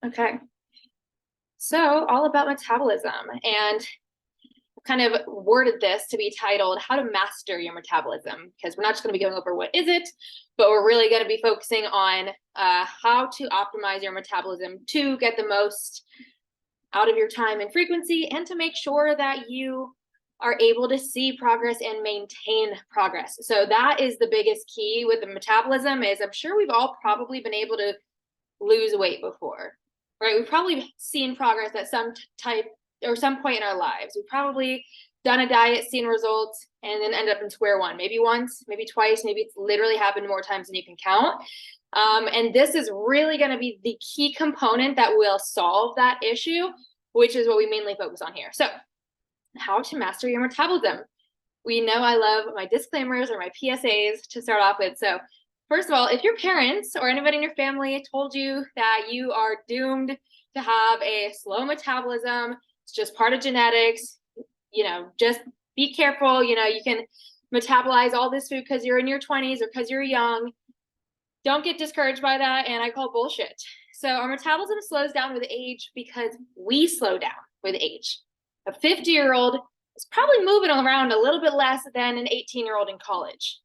Okay. So all about metabolism, and kind of worded this to be titled How to Master Your Metabolism, because we're not just going to be going over what is it, but we're really going to be focusing on how to optimize your metabolism to get the most out of your time and frequency, and to make sure that you are able to see progress and maintain progress. So that is the biggest key with the metabolism. Is I'm sure we've all probably been able to lose weight before, right? We've probably seen progress at some type or some point in our lives. We've probably done a diet, seen results, and then end up in square one. Maybe once, maybe twice, maybe it's literally happened more times than you can count. And this is really going to be the key component that will solve that issue, which is what we mainly focus on here. So, how to master your metabolism. We know I love my disclaimers or my PSAs to start off with. So, first of all, if your parents or anybody in your family told you that you are doomed to have a slow metabolism, it's just part of genetics, just be careful. You can metabolize all this food because you're in your 20s or because you're young. Don't get discouraged by that, and I call bullshit. So our metabolism slows down with age because we slow down with age. A 50-year-old is probably moving around a little bit less than an 18-year-old in college.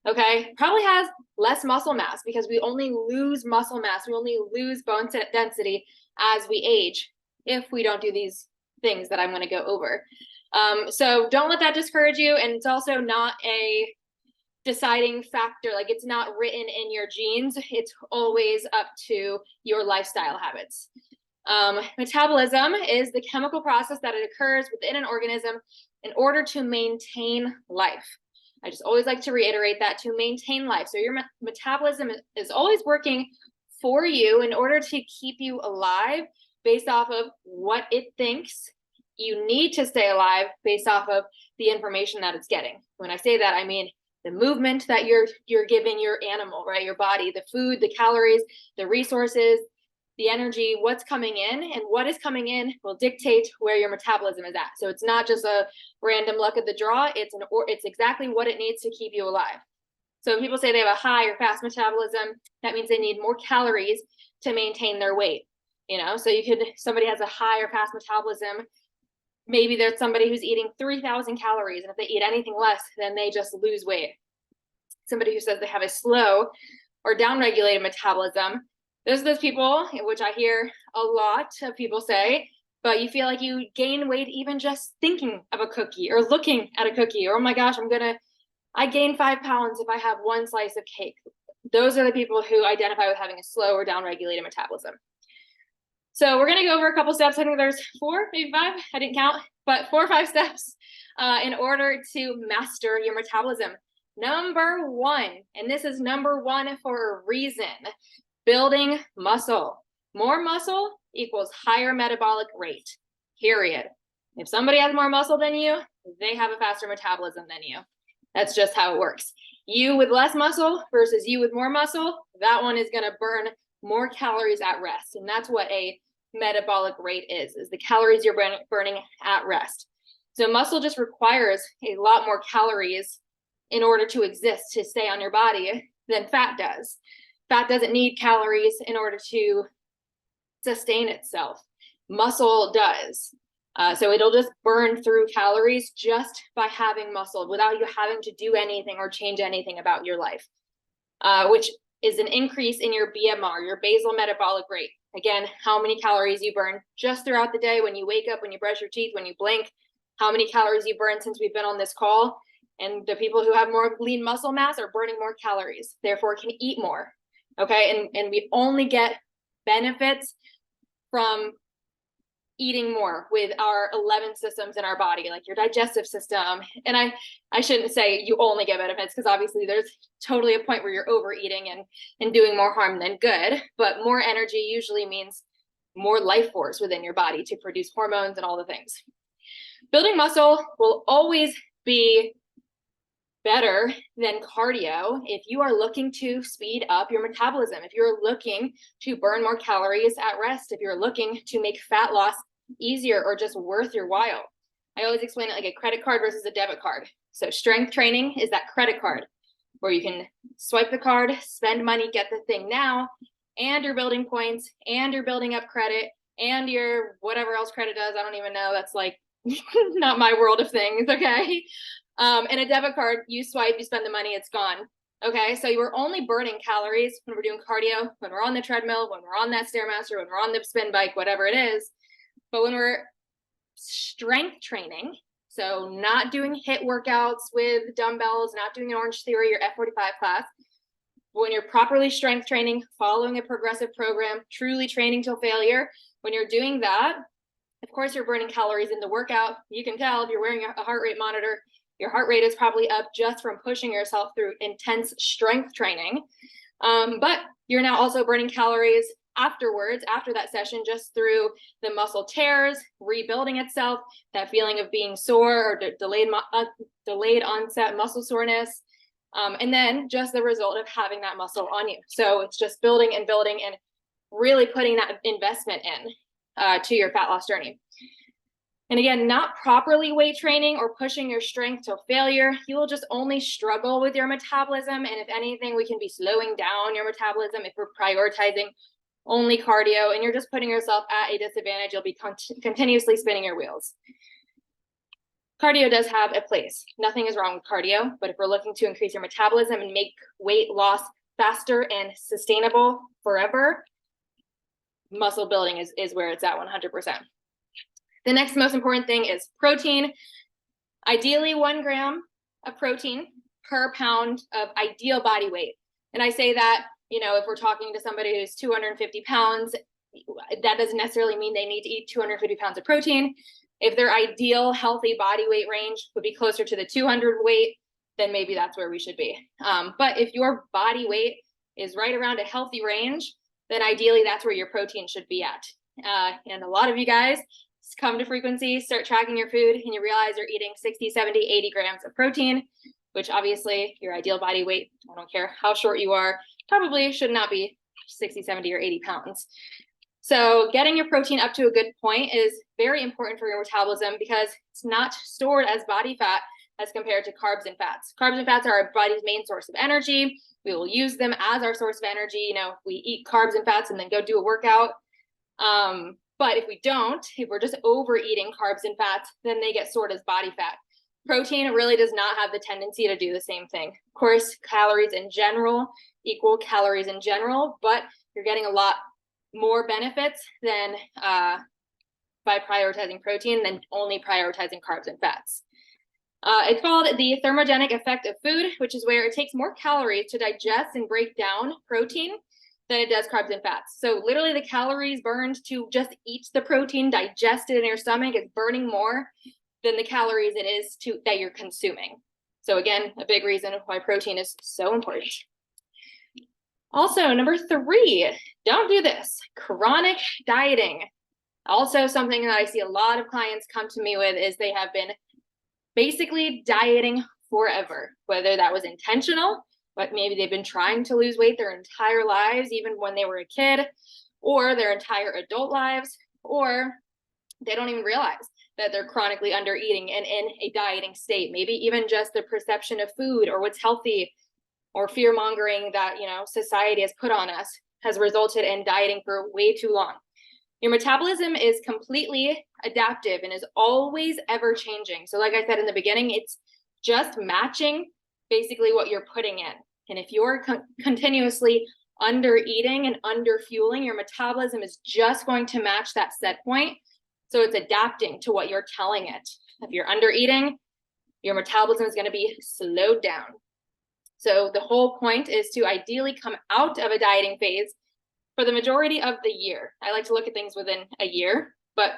Okay, probably has less muscle mass because we only lose muscle mass, we only lose bone density as we age if we don't do these things that I'm going to go over. So don't let that discourage you, and it's also not a deciding factor. Like, it's not written in your genes. It's always up to your lifestyle habits. Metabolism is the chemical process that it occurs within an organism in order to maintain life. I just always like to reiterate that, to maintain life. So your metabolism is always working for you in order to keep you alive based off of what it thinks you need to stay alive based off of the information that it's getting. When I say that, I mean the movement that you're giving your animal, right? Your body, the food, the calories, the resources, the energy, what's coming in, and what is coming in will dictate where your metabolism is at. So it's not just a random luck of the draw. It's exactly what it needs to keep you alive. So when people say they have a high or fast metabolism, that means they need more calories to maintain their weight. So somebody has a high or fast metabolism. Maybe there's somebody who's eating 3,000 calories, and if they eat anything less, then they just lose weight. Somebody who says they have a slow or downregulated metabolism, those are those people, which I hear a lot of people say, but you feel like you gain weight even just thinking of a cookie or looking at a cookie, or, oh my gosh, I gain 5 pounds if I have one slice of cake. Those are the people who identify with having a slow or downregulated metabolism. So we're going to go over a couple steps. I think there's 4, maybe 5. I didn't count, but 4 or 5 steps in order to master your metabolism. Number 1, and this is number 1 for a reason, building muscle. More muscle equals higher metabolic rate, period. If somebody has more muscle than you, they have a faster metabolism than you. That's just how it works. You with less muscle versus you with more muscle, that one is going to burn more calories at rest. And that's what a metabolic rate is the calories you're burning at rest. So muscle just requires a lot more calories in order to exist, to stay on your body, than fat does. Fat doesn't need calories in order to sustain itself. Muscle does. So it'll just burn through calories just by having muscle without you having to do anything or change anything about your life, which is an increase in your BMR, your basal metabolic rate. Again, how many calories you burn just throughout the day, when you wake up, when you brush your teeth, when you blink, how many calories you burn since we've been on this call. And the people who have more lean muscle mass are burning more calories, therefore can eat more. Okay, and we only get benefits from eating more with our 11 systems in our body, like your digestive system. And I shouldn't say you only get benefits, because obviously there's totally a point where you're overeating and doing more harm than good, but more energy usually means more life force within your body to produce hormones and all the things. Building muscle will always be better than cardio if you are looking to speed up your metabolism, if you're looking to burn more calories at rest, if you're looking to make fat loss easier or just worth your while. I always explain it like a credit card versus a debit card. So strength training is that credit card where you can swipe the card, spend money, get the thing now, and you're building points, and you're building up credit, and your whatever else credit does, I don't even know. That's like not my world of things, okay? And a debit card, you swipe, you spend the money, it's gone. Okay, so we're only burning calories when we're doing cardio, when we're on the treadmill, when we're on that Stairmaster, when we're on the spin bike, whatever it is. But when we're strength training, so not doing HIIT workouts with dumbbells, not doing an Orange Theory or F45 class, when you're properly strength training, following a progressive program, truly training till failure, when you're doing that, of course, you're burning calories in the workout. You can tell if you're wearing a heart rate monitor, your heart rate is probably up just from pushing yourself through intense strength training. But you're now also burning calories afterwards, after that session, just through the muscle tears, rebuilding itself, that feeling of being sore or delayed onset muscle soreness, and then just the result of having that muscle on you. So it's just building and building and really putting that investment in to your fat loss journey. And again, not properly weight training or pushing your strength till failure, you will just only struggle with your metabolism. And if anything, we can be slowing down your metabolism if we're prioritizing only cardio, and you're just putting yourself at a disadvantage. You'll be continuously spinning your wheels. Cardio does have a place. Nothing is wrong with cardio, but if we're looking to increase your metabolism and make weight loss faster and sustainable forever, muscle building is where it's at 100%. The next most important thing is protein. Ideally 1 gram of protein per pound of ideal body weight. And I say that, if we're talking to somebody who's 250 pounds, that doesn't necessarily mean they need to eat 250 pounds of protein. If their ideal healthy body weight range would be closer to the 200 weight, then maybe that's where we should be. But if your body weight is right around a healthy range, then ideally that's where your protein should be at. And a lot of you guys come to Frequency, start tracking your food, and you realize you're eating 60, 70, 80 grams of protein, which obviously your ideal body weight, I don't care how short you are, probably should not be 60, 70, or 80 pounds. So getting your protein up to a good point is very important for your metabolism because it's not stored as body fat as compared to carbs and fats. Carbs and fats are our body's main source of energy. We will use them as our source of energy. We eat carbs and fats and then go do a workout. But if we don't, if we're just overeating carbs and fats, then they get stored as body fat. Protein really does not have the tendency to do the same thing. Of course, calories in general equal calories in general, but you're getting a lot more benefits than by prioritizing protein than only prioritizing carbs and fats. It's called the thermogenic effect of food, which is where it takes more calories to digest and break down protein than it does carbs and fats. So literally the calories burned to just eat the protein, digest it in your stomach is burning more than the calories it is that you're consuming. So again, a big reason why protein is so important. Also, number 3, don't do this. Chronic dieting. Also something that I see a lot of clients come to me with is they have been basically dieting forever, whether that was intentional, but maybe they've been trying to lose weight their entire lives, even when they were a kid, or their entire adult lives, or they don't even realize that they're chronically under eating and in a dieting state. Maybe even just the perception of food or what's healthy or fear mongering that, society has put on us has resulted in dieting for way too long. Your metabolism is completely adaptive and is always ever changing. So like I said in the beginning, it's just matching basically what you're putting in. And if you're continuously under eating and under fueling, your metabolism is just going to match that set point. So it's adapting to what you're telling it. If you're under eating, your metabolism is going to be slowed down. So the whole point is to ideally come out of a dieting phase for the majority of the year. I like to look at things within a year, but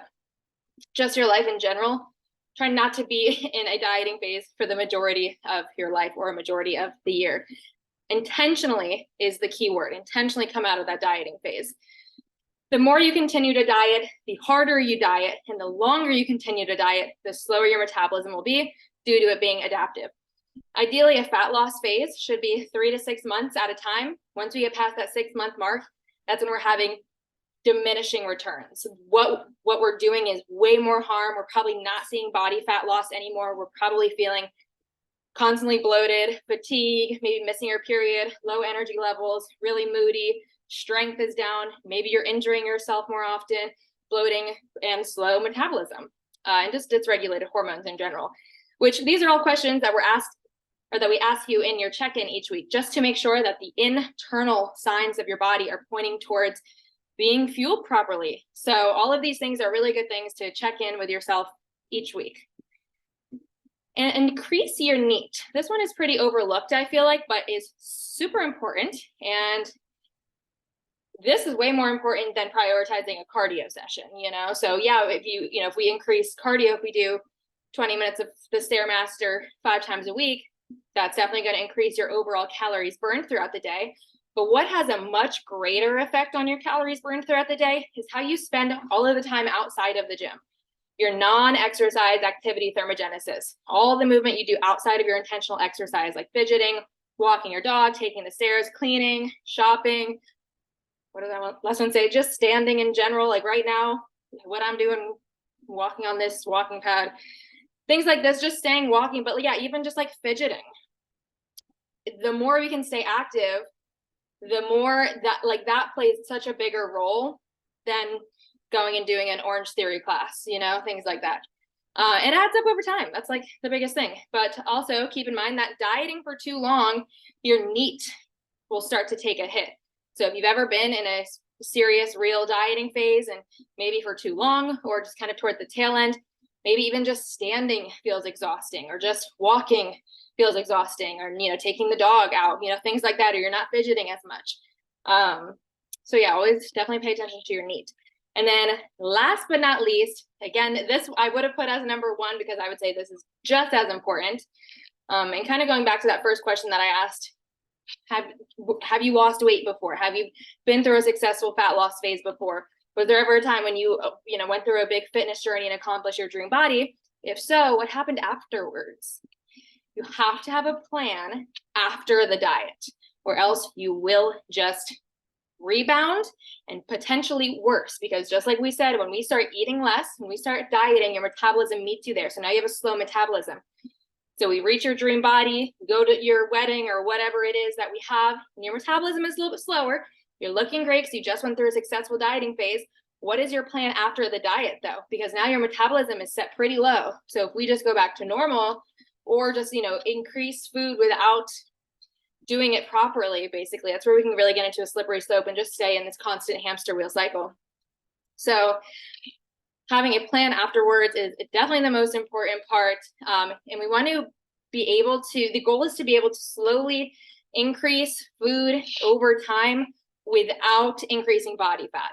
just your life in general, try not to be in a dieting phase for the majority of your life or a majority of the year. Intentionally is the key word. Intentionally come out of that dieting phase. The more you continue to diet, the harder you diet, and the longer you continue to diet, the slower your metabolism will be due to it being adaptive. Ideally, a fat loss phase should be 3 to 6 months at a time. Once we get past that 6-month mark, that's when we're having diminishing returns. What we're doing is way more harm. We're probably not seeing body fat loss anymore. We're probably feeling constantly bloated, fatigue, maybe missing your period, low energy levels, really moody, strength is down, maybe you're injuring yourself more often, bloating, and slow metabolism, and just dysregulated hormones in general, which these are all questions that were asked or that we ask you in your check-in each week, just to make sure that the internal signs of your body are pointing towards being fueled properly. So all of these things are really good things to check in with yourself each week. And increase your NEAT. This one is pretty overlooked, I feel like, but is super important. And this is way more important than prioritizing a cardio session, you know? So yeah, if we increase cardio, if we do 20 minutes of the Stairmaster 5 times a week, that's definitely going to increase your overall calories burned throughout the day. But what has a much greater effect on your calories burned throughout the day is how you spend all of the time outside of the gym. Your non-exercise activity thermogenesis, all the movement you do outside of your intentional exercise, like fidgeting, walking your dog, taking the stairs, cleaning, shopping. What does that last one say? Just standing in general, like right now, what I'm doing, walking on this walking pad, things like this, just staying walking. But yeah, even just like fidgeting. The more we can stay active, the more that plays such a bigger role than going and doing an Orange Theory class, you know, things like that. It adds up over time. That's like the biggest thing. But also keep in mind that dieting for too long, your NEAT will start to take a hit. So if you've ever been in a serious, real dieting phase, and maybe for too long, or just kind of toward the tail end, maybe even just standing feels exhausting, or just walking feels exhausting, or, you know, taking the dog out, you know, things like that, or you're not fidgeting as much. So yeah, always definitely pay attention to your NEAT. And then last but not least, again, this I would have put as number 1 because I would say this is just as important. And kind of going back to that first question that I asked, have you lost weight before? Have you been through a successful fat loss phase before? Was there ever a time when you went through a big fitness journey and accomplished your dream body? If so, what happened afterwards? You have to have a plan after the diet, or else you will just rebound and potentially worse, because just like we said, when we start eating less, when we start dieting, your metabolism meets you there. So now you have a slow metabolism. So we reach your dream body, go to your wedding or whatever it is that we have, and your metabolism is a little bit slower. You're looking great because you just went through a successful dieting phase. What is your plan after the diet though? Because now your metabolism is set pretty low. So if we just go back to normal, or just, increase food without doing it properly, basically, that's where we can really get into a slippery slope and just stay in this constant hamster wheel cycle. So having a plan afterwards is definitely the most important part. And we want to be able to, the goal is to be able to slowly increase food over time without increasing body fat.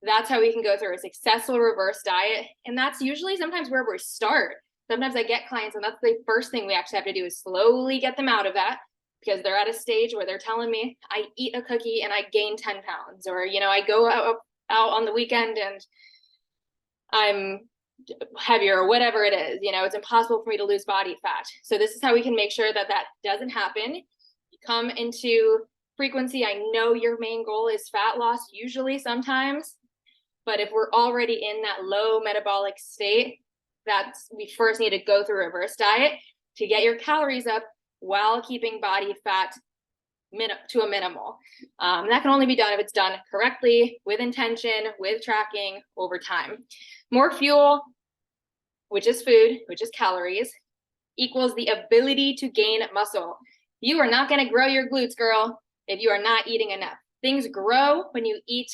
That's how we can go through a successful reverse diet. And that's usually sometimes where we start. Sometimes I get clients and that's the first thing we actually have to do is slowly get them out of that, because they're at a stage where they're telling me I eat a cookie and I gain 10 pounds, or, I go out on the weekend and I'm heavier, or whatever it is, it's impossible for me to lose body fat. So this is how we can make sure that that doesn't happen. You come into frequency. I know your main goal is fat loss, usually sometimes, but if we're already in that low metabolic state, we first need to go through a reverse diet to get your calories up while keeping body fat to a minimal. That can only be done if it's done correctly, with intention, with tracking over time. More fuel, which is food, which is calories, equals the ability to gain muscle. You are not going to grow your glutes, girl, if you are not eating enough. Things grow when you eat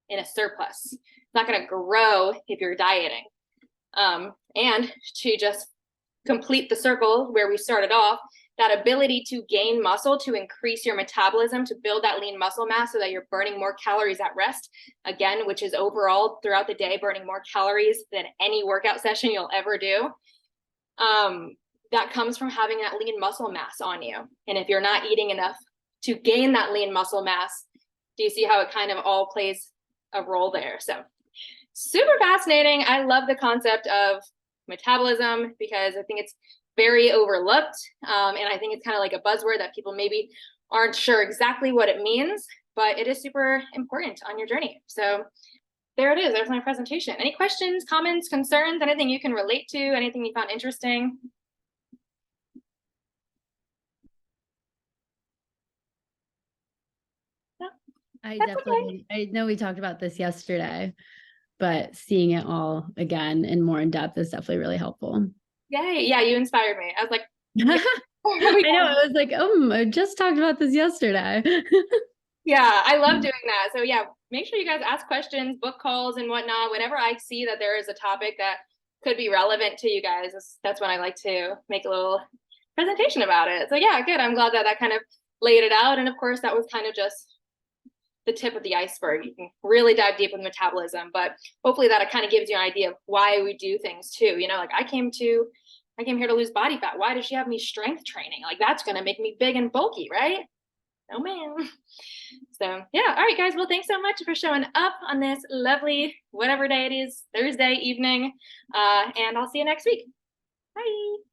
in a surplus. It's not going to grow if you're dieting. And to just complete the circle where we started off, that ability to gain muscle, to increase your metabolism, to build that lean muscle mass so that you're burning more calories at rest, again, which is overall throughout the day, burning more calories than any workout session you'll ever do. That comes from having that lean muscle mass on you. And if you're not eating enough to gain that lean muscle mass, do you see how it kind of all plays a role there? So super fascinating. I love the concept of metabolism because I think it's very overlooked. And I think it's kind of like a buzzword that people maybe aren't sure exactly what it means, but it is super important on your journey. So there it is. There's my presentation. Any questions, comments, concerns, anything you can relate to, anything you found interesting? That's okay. I know we talked about this yesterday, but seeing it all again and more in depth is definitely really helpful. Yay. Yeah, you inspired me. I was like, yeah. I know. I was like, I just talked about this yesterday. Yeah, I love doing that. So yeah, make sure you guys ask questions, book calls and whatnot. Whenever I see that there is a topic that could be relevant to you guys, that's when I like to make a little presentation about it. So yeah, good. I'm glad that that kind of laid it out. And of course, that was kind of just the tip of the iceberg. You can really dive deep with metabolism, but hopefully that kind of gives you an idea of why we do things too. You know, like I came here to lose body fat. Why does she have me strength training? Like that's going to make me big and bulky, right? Oh man. So yeah, all right, guys. Well, thanks so much for showing up on this lovely whatever day it is, Thursday evening. And I'll see you next week. Bye.